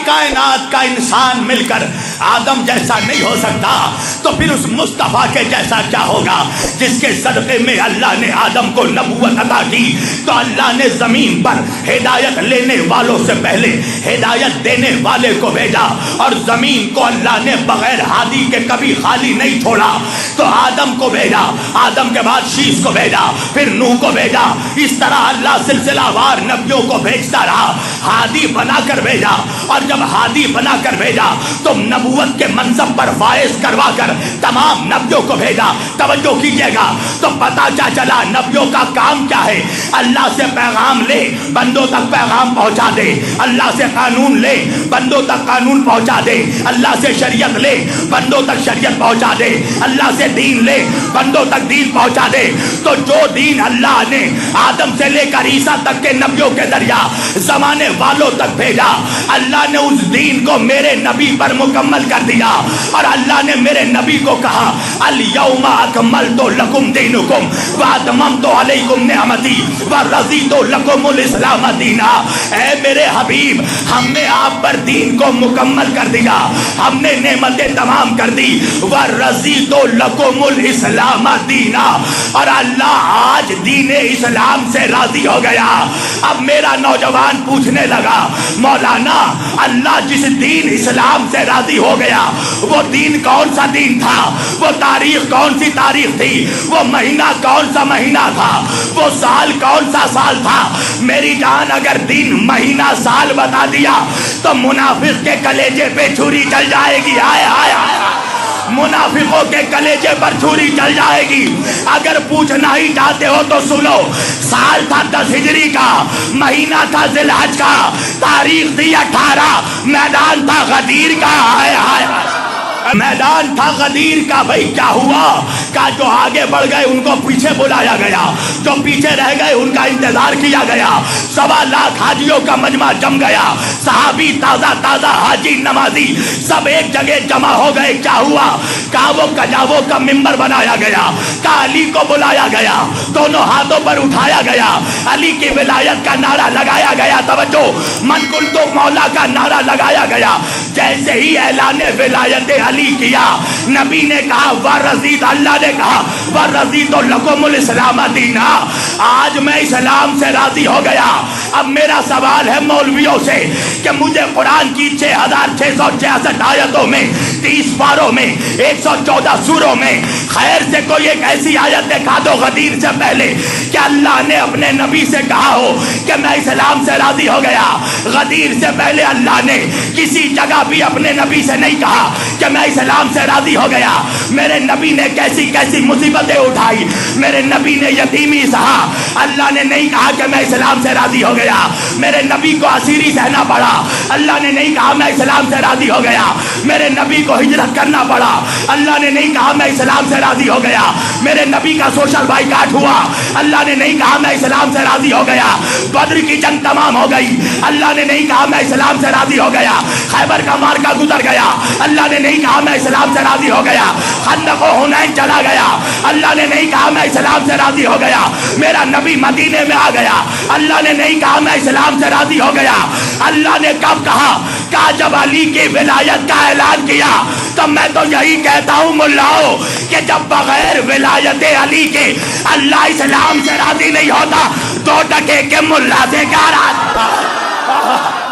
کائنات کا انسان مل کر آدم جیسا نہیں ہو سکتا تو پھر اس مصطفیٰ کے جیسا کیا ہوگا جس کے صدقے میں اللہ نے آدم کو نبوت عطا کی؟ تو اللہ نے زمین پر ہدایت لینے والوں سے پہلے ہدایت دینے والے کو بھیجا، اور زمین کو اللہ نے بغیر ہادی کے کبھی خالی نہیں چھوڑا۔ تو آدم کو بھیجا، آدم کے بعد شیش کو بھیجا، پھر نوح کو بھیجا، اس طرح اللہ سلسلہ وار نبیوں کو بھیجتا رہا، ہادی بنا کر بھیجا۔ اور جب ہادی بنا کر بھیجا تو نبوت کے منصب پر فائز کروا کر تمام نبیوں کو بھیجا۔ توجہ کیجئے گا تو پتہ کیا چلا نبیوں کا کام کیا ہے؟ اللہ سے پیغام لے، بندوں تک پیغام پہنچا دے، اللہ سے قانون لے، بندوں تک قانون پہنچا دے، اللہ سے شریعت لے، بندوں تک شریعت پہنچا دے، اللہ سے دین لے، بندوں تک دین پہنچا دے۔ تو جو دین اللہ نے آدم سے لے کر عیسیٰ تک کے نبیوں کے ذریعہ زمانے والوں تک بھیجا، اللہ نے اس دین کو میرے نبی پر مکمل کر دیا۔ اور اللہ نے میرے نبی کو کہا الیوم اکملت لکم دینکم واتممت علیکم نعمتی ورضیت لکم الاسلام دینا۔ اے میرے حبیب، ہم نے آپ پر دین کو مکمل کر دیا، ہم نے نعمتیں تمام کر دی، ورضیت لکم الاسلام دینا۔ اور اللہ آج دین اسلام سے راضی ہو گیا۔ اب میرا نوجوان پوچھنے لگا مولانا اللہ جس دین اسلام سے راضی ہو گیا وہ دین کون سا دین تھا؟ وہ تاریخ کون سی تاریخ تھی؟ وہ مہینہ کون سا مہینہ تھا؟ وہ سال کون سا سال تھا؟ میری جان اگر دین مہینہ سال بتا دیا تو منافق کے کلیجے پہ چھری چل جائے گی۔ آئے آئے آئے منافقوں کے کلیجے پر چھری چل جائے گی۔ اگر پوچھنا ہی چاہتے ہو تو سنو، سال تھا 10 ہجری کا، مہینہ تھا ذی الحج کا، تاریخ تھی 18، میدان تھا غدیر کا۔ آئے آئے میدان تھا غدیر کا۔ بھائی کیا ہوا؟ کہ جو آگے بڑھ گئے ان کو پیچھے بلایا گیا، جو پیچھے رہ گئے ان کا انتظار کیا گیا۔ 1.25 لاکھ حاجیوں کا مجمع جم گیا، صحابی تازہ تازہ حاجی نمازی سب ایک جگہ جمع ہو گئے۔ کیا ہوا؟ کہ وہ کجاووں کا ممبر بنایا گیا، کہ علی کو بلایا گیا، دونوں ہاتھوں پر اٹھایا گیا، علی کی ولایت کا نعرہ لگایا گیا۔ توجہ، من کنتو مولا کا نعرہ لگایا گیا۔ جیسے ہی اعلان ولایت علی کیا، نبی نے کہا ورضیت، اللہ نے کہا ورضیت لکم الاسلام دینا۔ آج میں اسلام سے راضی ہو گیا۔ اب میرا سوال ہے مولویوں سے کہ مجھے قرآن کی 6666 آیتوں میں 30 پاروں میں 114 سوروں میں خیر سے کوئی ایک ایسی آیت دکھا دو غدیر سے پہلے کہ اللہ نے اپنے نبی سے کہا ہو کہ میں اسلام سے راضی ہو گیا۔ غدیر سے پہلے اللہ نے کسی جگہ بھی اپنے نبی سے نہیں کہا کہ میں اسلام سے راضی ہو گیا۔ میرے نبی نے کیسی کیسی مصیبتیں اٹھائی، میرے نبی نے یتیمی سہا، اللہ نے نہیں کہا کہ میں اسلام سے راضی ہو گیا۔ میرے نبی کو اسیری سہنا پڑا، اللہ نے نہیں کہا میں اسلام سے راضی ہو گیا۔ میرے نبی کو ہجرت کرنا پڑا، اللہ نے نہیں کہا میں اسلام سے راضی ہو گیا۔ میرے نبی کا سوشل بائیکاٹ ہوا، اللہ نے نہیں کہا میں اسلام سے راضی ہو گیا۔ بدر کی جنگ تمام ہو گئی، اللہ نے نہیں کہا میں اسلام سے راضی ہو گیا۔ خیبر کا مارکا گزر گیا، اللہ نے نہیں کہا میں اسلام سے راضی ہو گیا۔ خندق و حنین چلا گیا، اللہ نے نہیں کہا میں اسلام سے راضی ہو گیا۔ میرا نبی مدینے میں آ گیا، اللہ نے نہیں کہا میں اسلام سے راضی ہو گیا۔ اللہ نے کب کہا؟ کہ جب علی کی ولایت کا اعلان کیا۔ تو میں تو یہی کہتا ہوں ملاؤ کہ جب بغیر ولایت علی کے اللہ اسلام سے راضی نہیں ہوتا، 2 ٹکے کے ملا سے کیا راضی؟